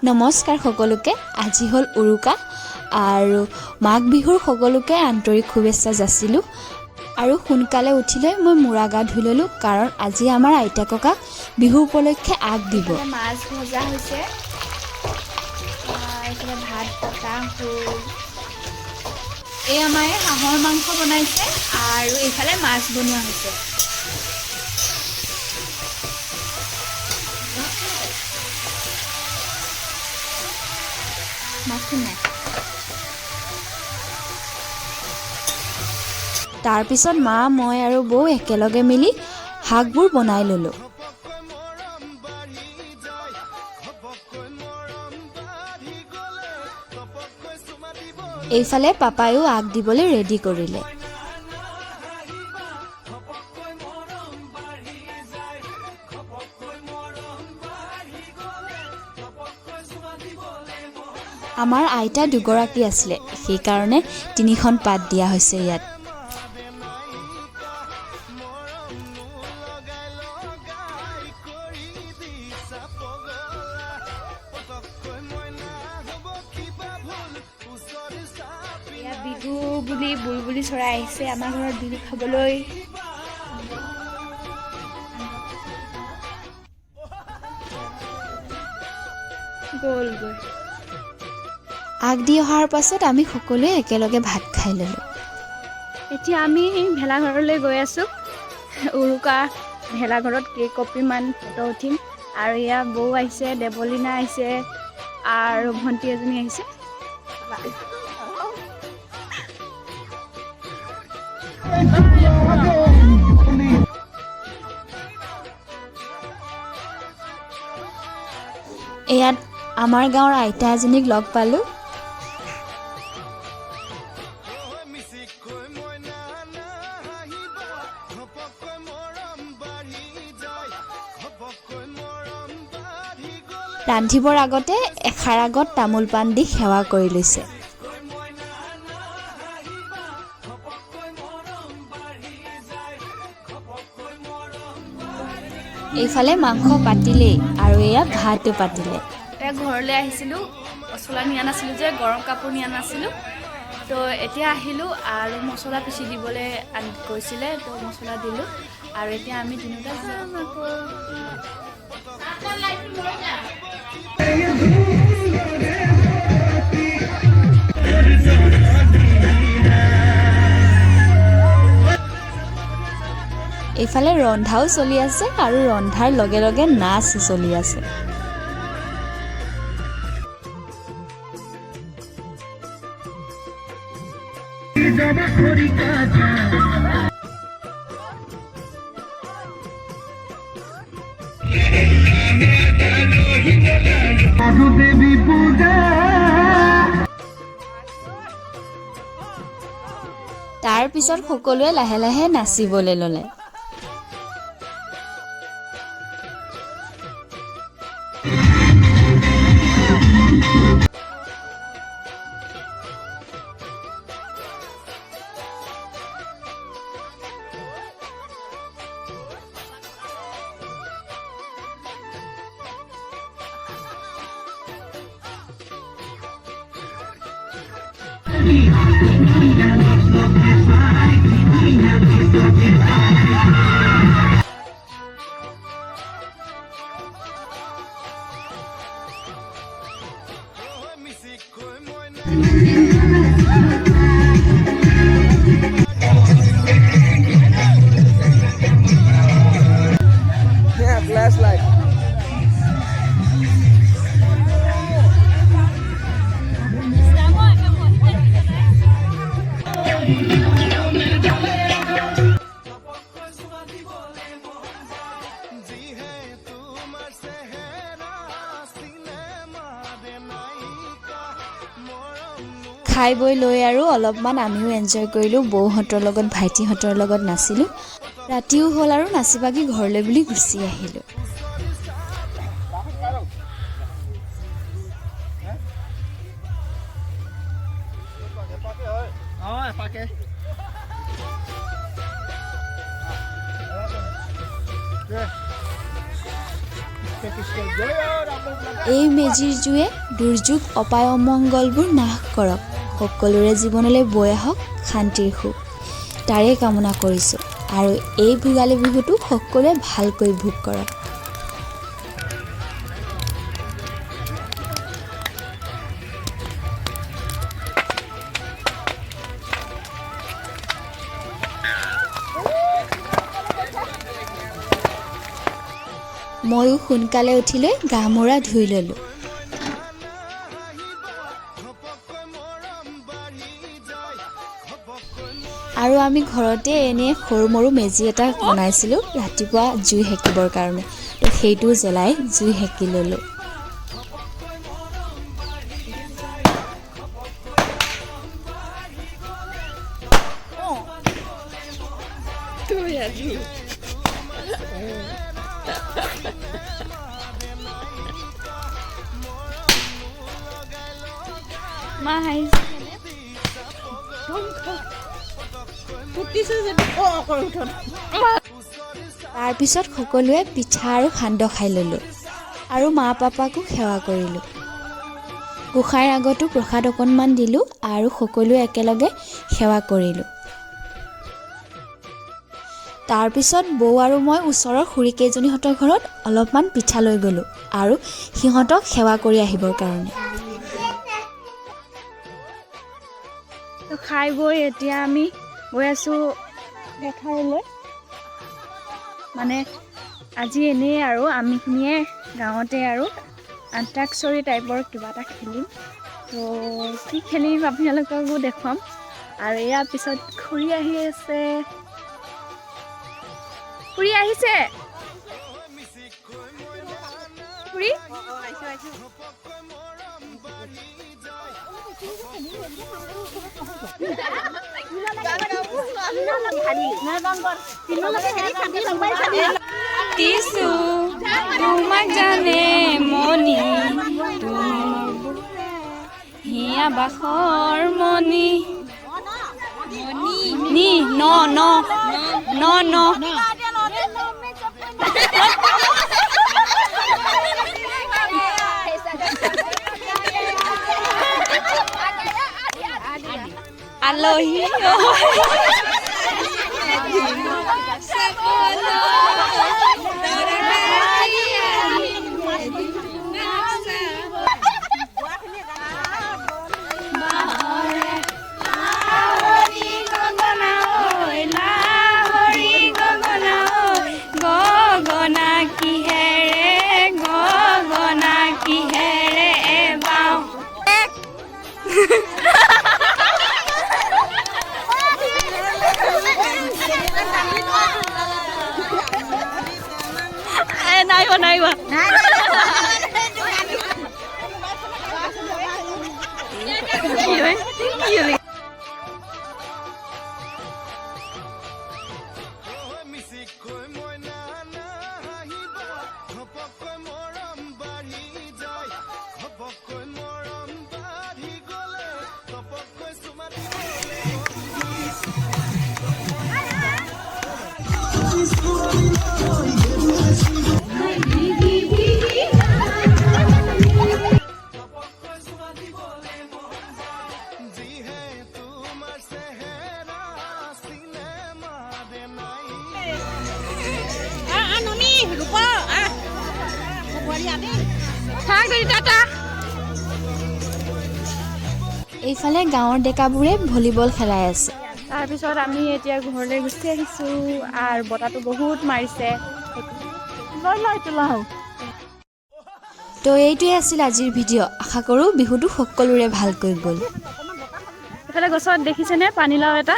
নমস্কাৰ সকলোকে। আজি হ'ল উৰুকা আৰু মাঘ বিহুৰ সকলোকে আন্তৰিক শুভেচ্ছা যাচিলোঁ। আৰু সোনকালে উঠিলৈ মই মূৰা গা ধুই ল'লোঁ, কাৰণ আজি আমাৰ আইতা ককাক বিহু উপলক্ষে আগ দিব। মাছ ভজা হৈছে, এইফালে ভাত পতা হ'ল, এই আমাৰ হাঁহৰ মাংস বনাইছে আৰু এইফালে মাছ বনোৱা হৈছে। তাৰপিছত মা, মই আৰু বৌ একেলগে মিলি শাকবোৰ বনাই ল'লোঁ। এইফালে পাপায়ো আগ দিবলৈ ৰেডি কৰিলে। আমাৰ আইতা দুগৰাকী আছিলে, সেইকাৰণে 3খন পাত দিয়া হৈছে ইয়াত। বিহু বুলি বুলবুলি চৰাই আহিছে আমাৰ ঘৰত বিহু খাবলৈ। গ'লগৈ। আগ দি অহাৰ পাছত আমি সকলোৱে একেলগে ভাত খাই ল'লোঁ। এতিয়া আমি ভেলাঘৰলৈ গৈ আছোঁ। উৰুকা ভেলাঘৰত কেইকপিমান ফটো উঠিম। আৰু এয়া বৌ আহিছে, দেৱলীনা আহিছে আৰু ভণ্টি এজনী আহিছে। ইয়াত আমাৰ গাঁৱৰ আইতা এজনীক লগ পালোঁ। ৰান্ধিবৰ আগতে এষাৰ আগত তামোল পাণ দি সেৱা কৰি লৈছে। এইফালে মাংস পাতিলেই আৰু এয়া ভাতো পাতিলে। এতিয়া ঘৰলৈ আহিছিলোঁ, মছলা নিয়া নাছিলোঁ যে, গৰম কাপোৰ নিয়া নাছিলোঁ। তো এতিয়া আহিলোঁ আৰু মছলা পিচি দিবলৈ কৈছিলে, তো মছলা দিলোঁ আৰু এতিয়া আমি তিনিওটা যাম আকৌ। এইফালে ৰন্ধাও চলি আছে আৰু ৰন্ধাৰ লগে লগে নাচ চলি আছে। তাৰ পিছত সকলোৱে লাহে লাহে নাচিবলৈ ল'লে। Yeah, flashlight. খাই বৈ লৈ আৰু অলপমান আমিও এনজয় কৰিলোঁ। বৌহঁতৰ লগত, ভাইটিহঁতৰ লগত নাচিলোঁ। ৰাতিও হ'ল আৰু নাচি বাগি ঘৰলৈ বুলি গুচি আহিলোঁ। Jaya Rama এই মেজিৰ জুয়ে দুৰ্যোগ অপায় অমংগলবোৰ নাশ কৰক, সকলোৰে জীৱনলৈ বৈ আহক শান্তিৰ সুখ, তাৰে কামনা কৰিছোঁ। আৰু এই ভোগালী বিহুটো সকলোৱে ভালকৈ ভোগ কৰক। ময়ো সোনকালে উঠি লৈ গা মূৰা ধুই ল'লোঁ। আৰু আমি ঘৰতে এনেই সৰু মৰু মেজি এটা বনাইছিলোঁ ৰাতিপুৱা জুই সেকিবৰ কাৰণে, তো সেইটো জ্বলাই জুই সেকি ল'লোঁ। মা আহিছে তাৰপিছত সকলোৱে পিঠা আৰু সান্দহ খাই ল'লোঁ আৰু মা পাপাকো সেৱা কৰিলোঁ। গোসাঁইৰ আগতো প্ৰসাদ অকণমান দিলোঁ আৰু সকলোৱে একেলগে সেৱা কৰিলোঁ। তাৰপিছত বৌ আৰু মই ওচৰৰ খুৰীকেইজনীহঁতৰ ঘৰত অলপমান পিঠা লৈ গ'লোঁ আৰু সিহঁতক সেৱা কৰি আহিবৰ কাৰণে। তো খাই বৈ এতিয়া আমি গৈ আছোঁ পথাৰলৈ। মানে আজি এনেই আৰু আমিখিনিয়ে গাঁৱতে আৰু আন্তাক্ষৰী টাইপৰ কিবা এটা খেলিম। তো কি খেলিম আপোনালোককো দেখুৱাম। আৰু ইয়াৰ পিছত খুৰী আহি আছে। খুৰী আহিছে? খুৰী দিছো তোমাক জানে মনি, হিয়া বাখৰ মনি নি ন ন ন ন আলহী গগনা কিহেৰে এবাও নাই এইফালে গাঁৱৰ ডেকাবোৰে ভলীবল খেলাই আছে। তাৰপিছত আমি এতিয়া ঘৰলৈ গুচি আহিছোঁ আৰু বতাহটো বহুত মাৰিছে। তো এইটোৱে আছিল আজিৰ ভিডিঅ'। আশা কৰোঁ বিহুটো সকলোৰে ভালকৈ গ'ল। এইফালে গছত দেখিছেনে পানীলাও এটা?